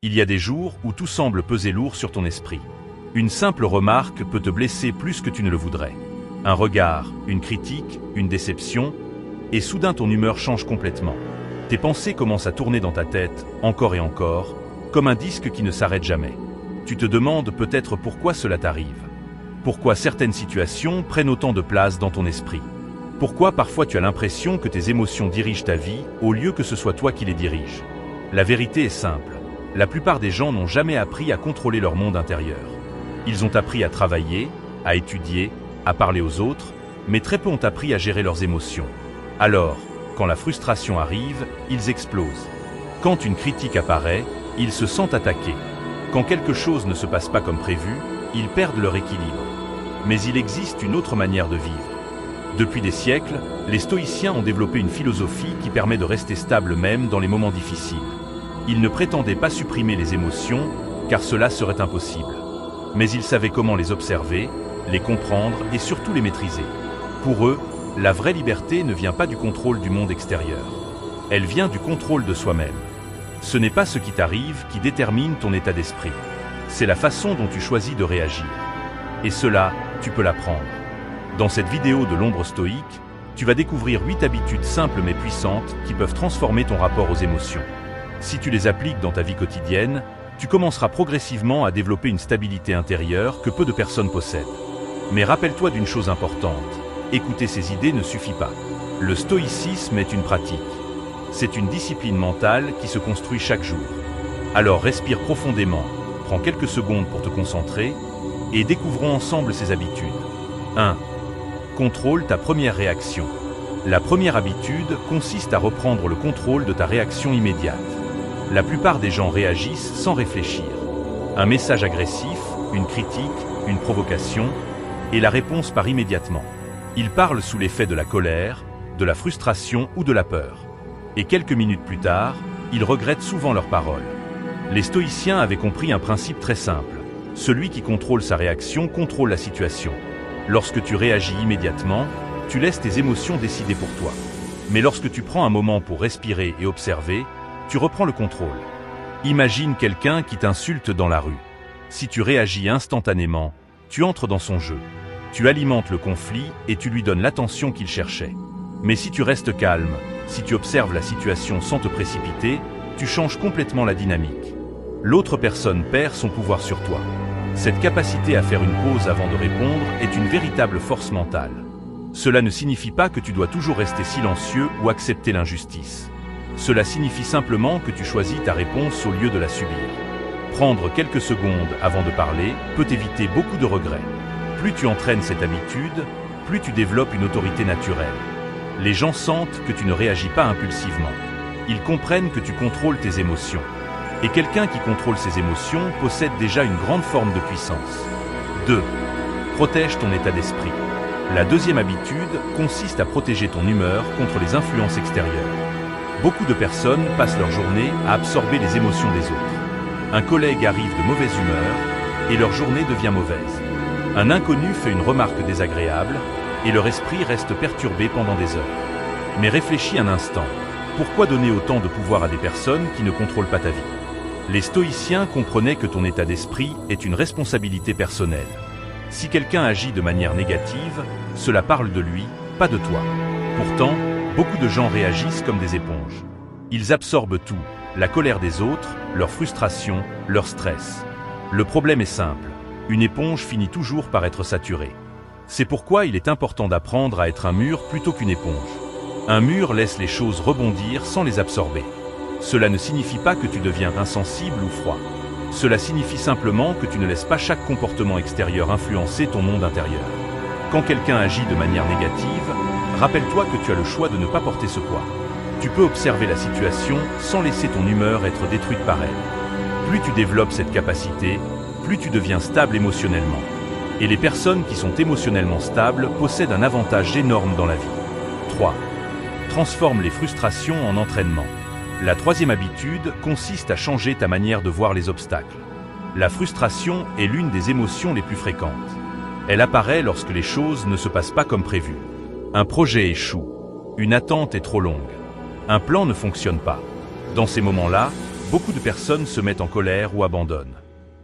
Il y a des jours où tout semble peser lourd sur ton esprit. Une simple remarque peut te blesser plus que tu ne le voudrais. Un regard, une critique, une déception, et soudain ton humeur change complètement. Tes pensées commencent à tourner dans ta tête, encore et encore, comme un disque qui ne s'arrête jamais. Tu te demandes peut-être pourquoi cela t'arrive. Pourquoi certaines situations prennent autant de place dans ton esprit. Pourquoi parfois tu as l'impression que tes émotions dirigent ta vie au lieu que ce soit toi qui les dirige. La vérité est simple. La plupart des gens n'ont jamais appris à contrôler leur monde intérieur. Ils ont appris à travailler, à étudier, à parler aux autres, mais très peu ont appris à gérer leurs émotions. Alors, quand la frustration arrive, ils explosent. Quand une critique apparaît, ils se sentent attaqués. Quand quelque chose ne se passe pas comme prévu, ils perdent leur équilibre. Mais il existe une autre manière de vivre. Depuis des siècles, les stoïciens ont développé une philosophie qui permet de rester stable même dans les moments difficiles. Ils ne prétendaient pas supprimer les émotions, car cela serait impossible. Mais ils savaient comment les observer, les comprendre et surtout les maîtriser. Pour eux, la vraie liberté ne vient pas du contrôle du monde extérieur. Elle vient du contrôle de soi-même. Ce n'est pas ce qui t'arrive qui détermine ton état d'esprit. C'est la façon dont tu choisis de réagir. Et cela, tu peux l'apprendre. Dans cette vidéo de l'ombre stoïque, tu vas découvrir 8 habitudes simples mais puissantes qui peuvent transformer ton rapport aux émotions. Si tu les appliques dans ta vie quotidienne, tu commenceras progressivement à développer une stabilité intérieure que peu de personnes possèdent. Mais rappelle-toi d'une chose importante, écouter ces idées ne suffit pas. Le stoïcisme est une pratique. C'est une discipline mentale qui se construit chaque jour. Alors respire profondément, prends quelques secondes pour te concentrer et découvrons ensemble ces habitudes. 1. Contrôle ta première réaction. La première habitude consiste à reprendre le contrôle de ta réaction immédiate. La plupart des gens réagissent sans réfléchir. Un message agressif, une critique, une provocation, et la réponse part immédiatement. Ils parlent sous l'effet de la colère, de la frustration ou de la peur. Et quelques minutes plus tard, ils regrettent souvent leurs paroles. Les stoïciens avaient compris un principe très simple. Celui qui contrôle sa réaction contrôle la situation. Lorsque tu réagis immédiatement, tu laisses tes émotions décider pour toi. Mais lorsque tu prends un moment pour respirer et observer, tu reprends le contrôle. Imagine quelqu'un qui t'insulte dans la rue. Si tu réagis instantanément, tu entres dans son jeu. Tu alimentes le conflit et tu lui donnes l'attention qu'il cherchait. Mais si tu restes calme, si tu observes la situation sans te précipiter, tu changes complètement la dynamique. L'autre personne perd son pouvoir sur toi. Cette capacité à faire une pause avant de répondre est une véritable force mentale. Cela ne signifie pas que tu dois toujours rester silencieux ou accepter l'injustice. Cela signifie simplement que tu choisis ta réponse au lieu de la subir. Prendre quelques secondes avant de parler peut éviter beaucoup de regrets. Plus tu entraînes cette habitude, plus tu développes une autorité naturelle. Les gens sentent que tu ne réagis pas impulsivement. Ils comprennent que tu contrôles tes émotions. Et quelqu'un qui contrôle ses émotions possède déjà une grande forme de puissance. 2. Protège ton état d'esprit. La deuxième habitude consiste à protéger ton humeur contre les influences extérieures. Beaucoup de personnes passent leur journée à absorber les émotions des autres. Un collègue arrive de mauvaise humeur et leur journée devient mauvaise. Un inconnu fait une remarque désagréable et leur esprit reste perturbé pendant des heures. Mais réfléchis un instant. Pourquoi donner autant de pouvoir à des personnes qui ne contrôlent pas ta vie? Les stoïciens comprenaient que ton état d'esprit est une responsabilité personnelle. Si quelqu'un agit de manière négative, cela parle de lui, pas de toi. Pourtant, beaucoup de gens réagissent comme des éponges. Ils absorbent tout, la colère des autres, leur frustration, leur stress. Le problème est simple, une éponge finit toujours par être saturée. C'est pourquoi il est important d'apprendre à être un mur plutôt qu'une éponge. Un mur laisse les choses rebondir sans les absorber. Cela ne signifie pas que tu deviens insensible ou froid. Cela signifie simplement que tu ne laisses pas chaque comportement extérieur influencer ton monde intérieur. Quand quelqu'un agit de manière négative, rappelle-toi que tu as le choix de ne pas porter ce poids. Tu peux observer la situation sans laisser ton humeur être détruite par elle. Plus tu développes cette capacité, plus tu deviens stable émotionnellement. Et les personnes qui sont émotionnellement stables possèdent un avantage énorme dans la vie. 3. Transforme les frustrations en entraînement. La troisième habitude consiste à changer ta manière de voir les obstacles. La frustration est l'une des émotions les plus fréquentes. Elle apparaît lorsque les choses ne se passent pas comme prévu. Un projet échoue. Une attente est trop longue. Un plan ne fonctionne pas. Dans ces moments-là, Beaucoup de personnes se mettent en colère ou abandonnent.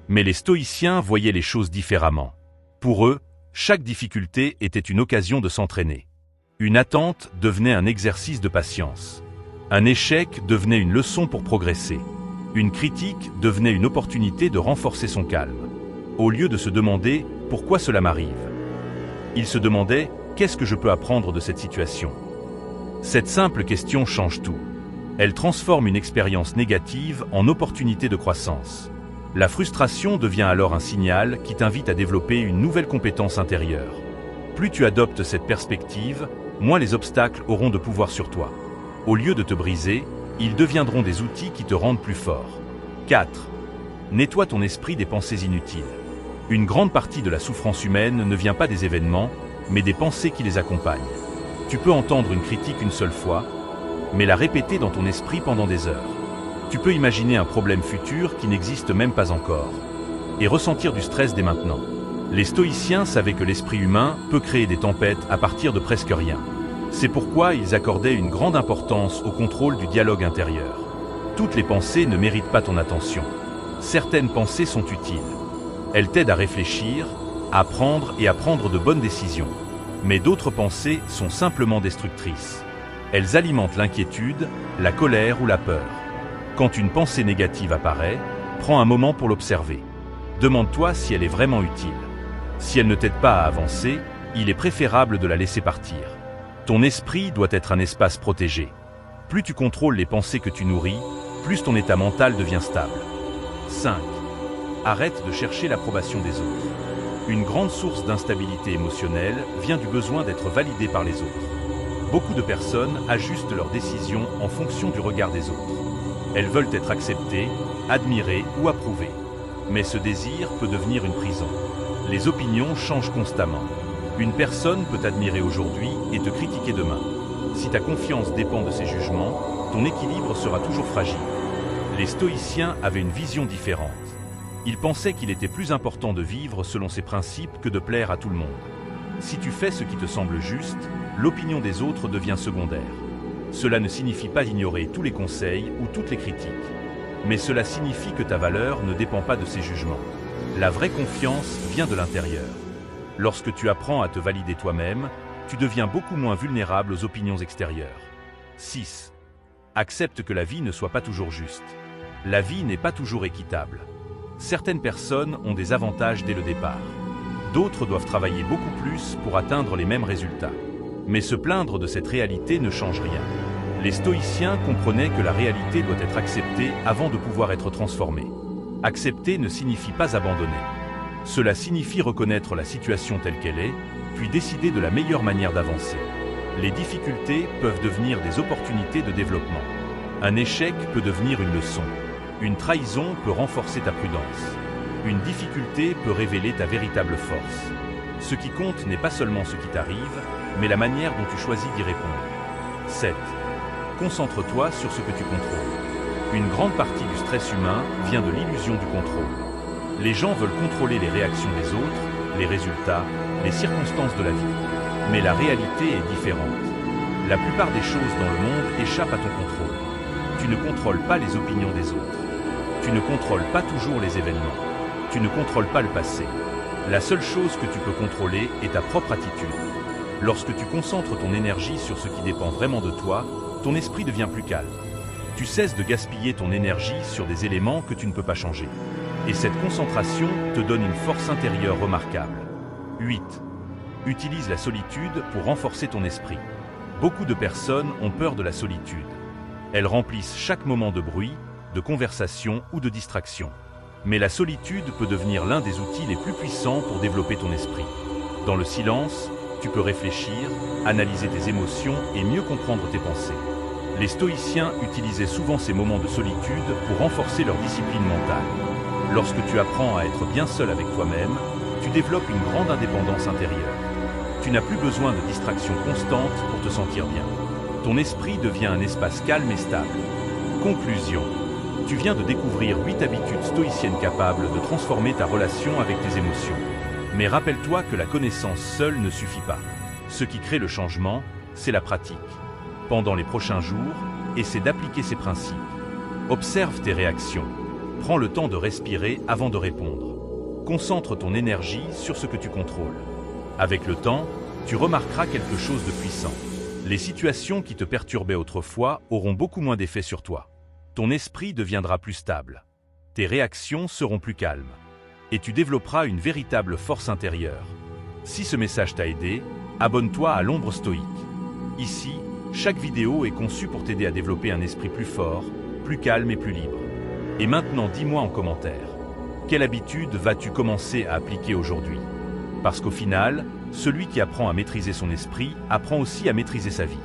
Mais les stoïciens voyaient les choses différemment. Pour eux, chaque difficulté était une occasion de s'entraîner. Une attente devenait un exercice de patience. Un échec devenait une leçon pour progresser. Une critique devenait une opportunité de renforcer son calme. Au lieu de se demander « pourquoi cela m'arrive ?», ils se demandaient « qu'est-ce que je peux apprendre de cette situation ?» Cette simple question change tout. Elle transforme une expérience négative en opportunité de croissance. La frustration devient alors un signal qui t'invite à développer une nouvelle compétence intérieure. Plus tu adoptes cette perspective, moins les obstacles auront de pouvoir sur toi. Au lieu de te briser, ils deviendront des outils qui te rendent plus fort. 4. Nettoie ton esprit des pensées inutiles. Une grande partie de la souffrance humaine ne vient pas des événements, mais des pensées qui les accompagnent. Tu peux entendre une critique une seule fois, mais la répéter dans ton esprit pendant des heures. Tu peux imaginer un problème futur qui n'existe même pas encore, et ressentir du stress dès maintenant. Les stoïciens savaient que l'esprit humain peut créer des tempêtes à partir de presque rien. C'est pourquoi ils accordaient une grande importance au contrôle du dialogue intérieur. Toutes les pensées ne méritent pas ton attention. Certaines pensées sont utiles. Elles t'aident à réfléchir, à apprendre et à prendre de bonnes décisions. Mais d'autres pensées sont simplement destructrices. Elles alimentent l'inquiétude, la colère ou la peur. Quand une pensée négative apparaît, prends un moment pour l'observer. Demande-toi si elle est vraiment utile. Si elle ne t'aide pas à avancer, il est préférable de la laisser partir. Ton esprit doit être un espace protégé. Plus tu contrôles les pensées que tu nourris, plus ton état mental devient stable. 5. Arrête de chercher l'approbation des autres. Une grande source d'instabilité émotionnelle vient du besoin d'être validé par les autres. Beaucoup de personnes ajustent leurs décisions en fonction du regard des autres. Elles veulent être acceptées, admirées ou approuvées. Mais ce désir peut devenir une prison. Les opinions changent constamment. Une personne peut t'admirer aujourd'hui et te critiquer demain. Si ta confiance dépend de ses jugements, ton équilibre sera toujours fragile. Les stoïciens avaient une vision différente. Ils pensaient qu'il était plus important de vivre selon ses principes que de plaire à tout le monde. Si tu fais ce qui te semble juste, l'opinion des autres devient secondaire. Cela ne signifie pas ignorer tous les conseils ou toutes les critiques. Mais cela signifie que ta valeur ne dépend pas de ces jugements. La vraie confiance vient de l'intérieur. Lorsque tu apprends à te valider toi-même, tu deviens beaucoup moins vulnérable aux opinions extérieures. 6. Accepte que la vie ne soit pas toujours juste. La vie n'est pas toujours équitable. Certaines personnes ont des avantages dès le départ. D'autres doivent travailler beaucoup plus pour atteindre les mêmes résultats. Mais se plaindre de cette réalité ne change rien. Les stoïciens comprenaient que la réalité doit être acceptée avant de pouvoir être transformée. Accepter ne signifie pas abandonner. Cela signifie reconnaître la situation telle qu'elle est, puis décider de la meilleure manière d'avancer. Les difficultés peuvent devenir des opportunités de développement. Un échec peut devenir une leçon. Une trahison peut renforcer ta prudence. Une difficulté peut révéler ta véritable force. Ce qui compte n'est pas seulement ce qui t'arrive, mais la manière dont tu choisis d'y répondre. 7. Concentre-toi sur ce que tu contrôles. Une grande partie du stress humain vient de l'illusion du contrôle. Les gens veulent contrôler les réactions des autres, les résultats, les circonstances de la vie. Mais la réalité est différente. La plupart des choses dans le monde échappent à ton contrôle. Tu ne contrôles pas les opinions des autres. Tu ne contrôles pas toujours les événements. Tu ne contrôles pas le passé. La seule chose que tu peux contrôler est ta propre attitude. Lorsque tu concentres ton énergie sur ce qui dépend vraiment de toi, ton esprit devient plus calme. Tu cesses de gaspiller ton énergie sur des éléments que tu ne peux pas changer. Et cette concentration te donne une force intérieure remarquable. 8. Utilise la solitude pour renforcer ton esprit. Beaucoup de personnes ont peur de la solitude. Elles remplissent chaque moment de bruit, de conversation ou de distraction. Mais la solitude peut devenir l'un des outils les plus puissants pour développer ton esprit. Dans le silence, tu peux réfléchir, analyser tes émotions et mieux comprendre tes pensées. Les stoïciens utilisaient souvent ces moments de solitude pour renforcer leur discipline mentale. Lorsque tu apprends à être bien seul avec toi-même, tu développes une grande indépendance intérieure. Tu n'as plus besoin de distractions constantes pour te sentir bien. Ton esprit devient un espace calme et stable. Conclusion. Tu viens de découvrir 8 habitudes stoïciennes capables de transformer ta relation avec tes émotions. Mais rappelle-toi que la connaissance seule ne suffit pas. Ce qui crée le changement, c'est la pratique. Pendant les prochains jours, essaie d'appliquer ces principes. Observe tes réactions. Prends le temps de respirer avant de répondre. Concentre ton énergie sur ce que tu contrôles. Avec le temps, tu remarqueras quelque chose de puissant. Les situations qui te perturbaient autrefois auront beaucoup moins d'effet sur toi. Ton esprit deviendra plus stable. Tes réactions seront plus calmes. Et tu développeras une véritable force intérieure. Si ce message t'a aidé, abonne-toi à l'Ombre Stoïque. Ici, chaque vidéo est conçue pour t'aider à développer un esprit plus fort, plus calme et plus libre. Et maintenant, dis-moi en commentaire, quelle habitude vas-tu commencer à appliquer aujourd'hui? Parce qu'au final, celui qui apprend à maîtriser son esprit apprend aussi à maîtriser sa vie.